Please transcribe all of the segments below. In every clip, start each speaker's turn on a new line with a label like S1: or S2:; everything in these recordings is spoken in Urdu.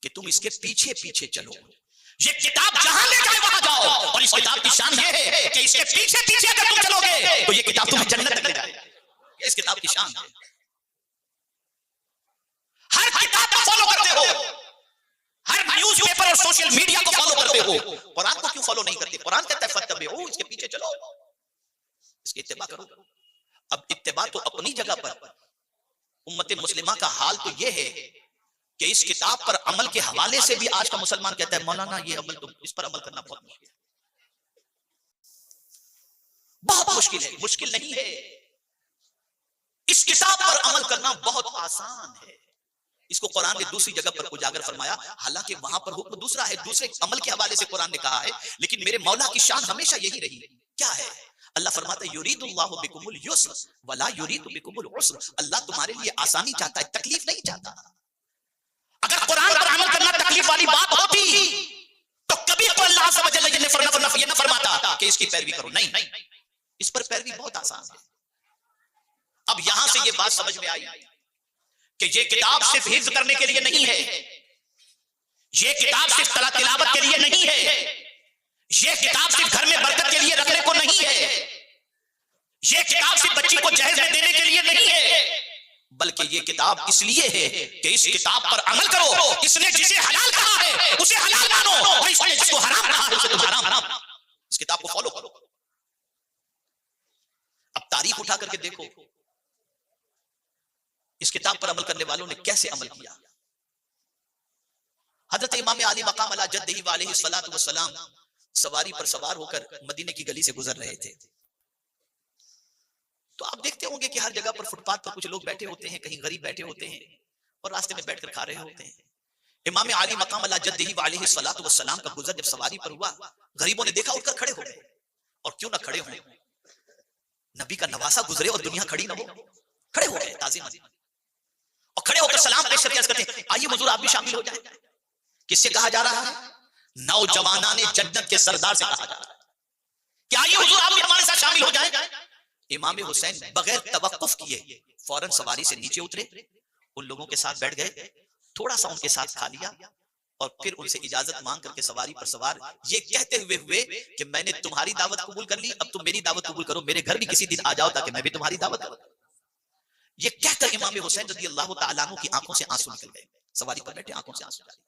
S1: کہ تم اس کے پیچھے پیچھے چلو، یہ کتاب جہاں لے جائے وہاں جاؤ، اور اس کتاب کی شان یہ ہے کہ اس کے پیچھے پیچھے اگر تم چلو گے تو یہ کتاب تمہیں جنت تک لے جائے گی۔ اس کتاب کی شان ہے، ہر کتاب کو فالو کرتے ہو، ہر نیوز پیپر اور سوشل میڈیا کو فالو کرتے ہو، قرآن کو کیوں فالو نہیں کرتے؟ قرآن کہتا ہے فَاتَّبِعُوهُ، اس کے پیچھے چلو، اس کی اتباع کرو۔ اب اتباع تو اپنی جگہ پر، امت مسلمہ کا حال تو یہ ہے کہ اس کتاب پر عمل کے حوالے سے بھی آج کا مسلمان کہتا ہے مولانا یہ عمل تو اس پر عمل کرنا بہت مشکل ہے، بہت مشکل ہے۔ مشکل نہیں ہے، اس کتاب پر عمل کرنا بہت آسان ہے۔ اس کو قرآن نے دوسری جگہ پر اجاگر فرمایا، حالانکہ وہاں پر حکم دوسرا ہے، دوسرے عمل کے حوالے سے قرآن نے کہا ہے، لیکن میرے مولا کی شان ہمیشہ یہی رہی۔ کیا ہے؟ اللہ فرماتا ہے یرید اللہ بکم اليسر ولا یرید بکم العسر، اللہ تمہارے لیے آسانی چاہتا ہے، تکلیف نہیں چاہتا۔ اگر قرآن پر عمل کرنا تکلیف والی بات ہوتی تو کبھی تو اللہ عز و جل یہ نہ فرماتا کہ اس کی پیروی کرو، نہیں، اس پر پیروی بہت آسان ہے۔ اب یہاں سے یہ بات سمجھ میں آئی کہ یہ کتاب صرف حفظ کرنے کے لیے نہیں ہے، یہ کتاب صرف تلاوت کے لیے نہیں ہے، یہ کتاب صرف گھر میں برکت کے لیے رکھنے کو نہیں ہے، یہ کتاب صرف بچی کو جہیز میں دینے کے لیے نہیں ہے، بلکہ یہ کتاب اس لیے ہے کہ اس کتاب پر عمل کرو۔ اس نے جسے حلال کہا ہے اسے حلال مانو، اور اس نے جس کو حرام کہا ہے اسے تم حرام۔ اس کتاب کو فالو کرو۔ اب تاریخ اٹھا کر کے دیکھو اس کتاب پر عمل کرنے والوں نے کیسے عمل کیا۔ حضرت امام علی مقام علی جدہ علیہ الصلوۃ والسلام سواری پر سوار ہو کر مدینے کی گلی سے گزر رہے تھے، تو آپ دیکھتے ہوں گے کہ ہر جگہ پر فٹ پاتھ پر کچھ لوگ بیٹھے ہوتے ہیں، کہیں غریب بیٹھے ہوتے ہیں اور راستے میں بیٹھ کر کھا رہے ہوتے ہیں۔ امام علی مقام علی جدہ علیہ الصلوۃ والسلام کا گزر جب سواری پر ہوا، غریبوں نے دیکھا، اٹھ کر کھڑے ہو گئے، اور کیوں نہ کھڑے ہوں، نبی کا نواسہ گزرے اور دنیا کھڑی نہ ہو، کھڑے ہو گئے تعظیماً، اور کھڑے ہو کر سلام پیش کرتے ہیں آئیے حضور آپ بھی شامل ہو جائیں۔ کس سے کہا جا رہا ہے؟ نوجوانان جنت کے سردار سے کہا جا رہا ہے کہ آئیے حضور آپ بھی ہمارے ساتھ شامل ہو جائیں۔ امام حسین بغیر توقف کیے فوراً سواری سے نیچے اترے، ان لوگوں کے ساتھ بیٹھ گئے، تھوڑا سا ان کے ساتھ کھا لیا، اور پھر ان سے اجازت مانگ کر کے سواری پر سوار یہ کہتے ہوئے کہ میں نے تمہاری دعوت قبول کر لی، اب تم میری دعوت قبول کرو، میرے گھر بھی کسی دن آ جاؤ تاکہ میں بھی تمہاری دعوت کروں۔ یہ کہہ کر امام حسین رضی اللہ تعالیٰ عنہ کی آنکھوں سے آنسو نکل گئے، سواری پر بیٹھے آنکھوں سے آنسو جاری۔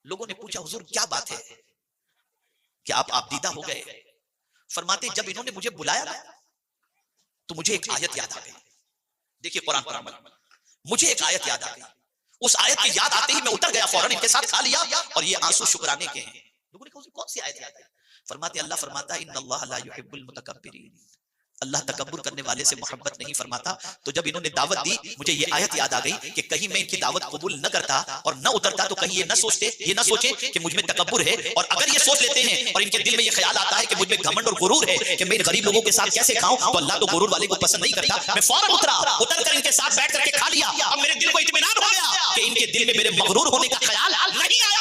S1: لوگوں نے پوچھا حضور کیا بات ہے کہ آپ دیدہ ہو گئے؟ فرماتے جب انہوں نے مجھے بلایا نا تو مجھے ایک آیت یاد آ گئی۔ دیکھیے قرآن پر عمل، مجھے ایک آیت یاد آ گئی، اس آیت کی یاد آتے ہی میں اتر گیا، فوراً ان کے ساتھ کھا لیا، اور یہ آنسو شکرانے کے ہیں۔ لوگوں نے کہا کون سی آیت یاد آئی؟ فرماتے اللہ فرماتا ہے ان اللہ لا يحب المتکبرین، اللہ تکبر کرنے والے سے محبت نہیں فرماتا۔ تو جب انہوں نے دعوت دی مجھے یہ آیت یاد آ گئی کہ کہیں میں ان کی دعوت قبول نہ کرتا اور نہ اترتا تو کہیں یہ نہ سوچے کہ مجھ میں تکبر ہے، اور اگر یہ سوچ لیتے ہیں اور ان کے دل میں یہ خیال آتا ہے کہ مجھ میں گھمنڈ اور غرور ہے کہ میں ان غریب لوگوں کے ساتھ کیسے کھاؤں، تو اللہ تو غرور والے کو پسند نہیں کرتا۔ میں فوراً اتر کر ان کے ساتھ بیٹھ کر کے کھا لیا، اب میرے دل کو اطمینان ہو گیا کہ ان کے دل میں میرے مغرور ہونے کا خیال نہیں آیا۔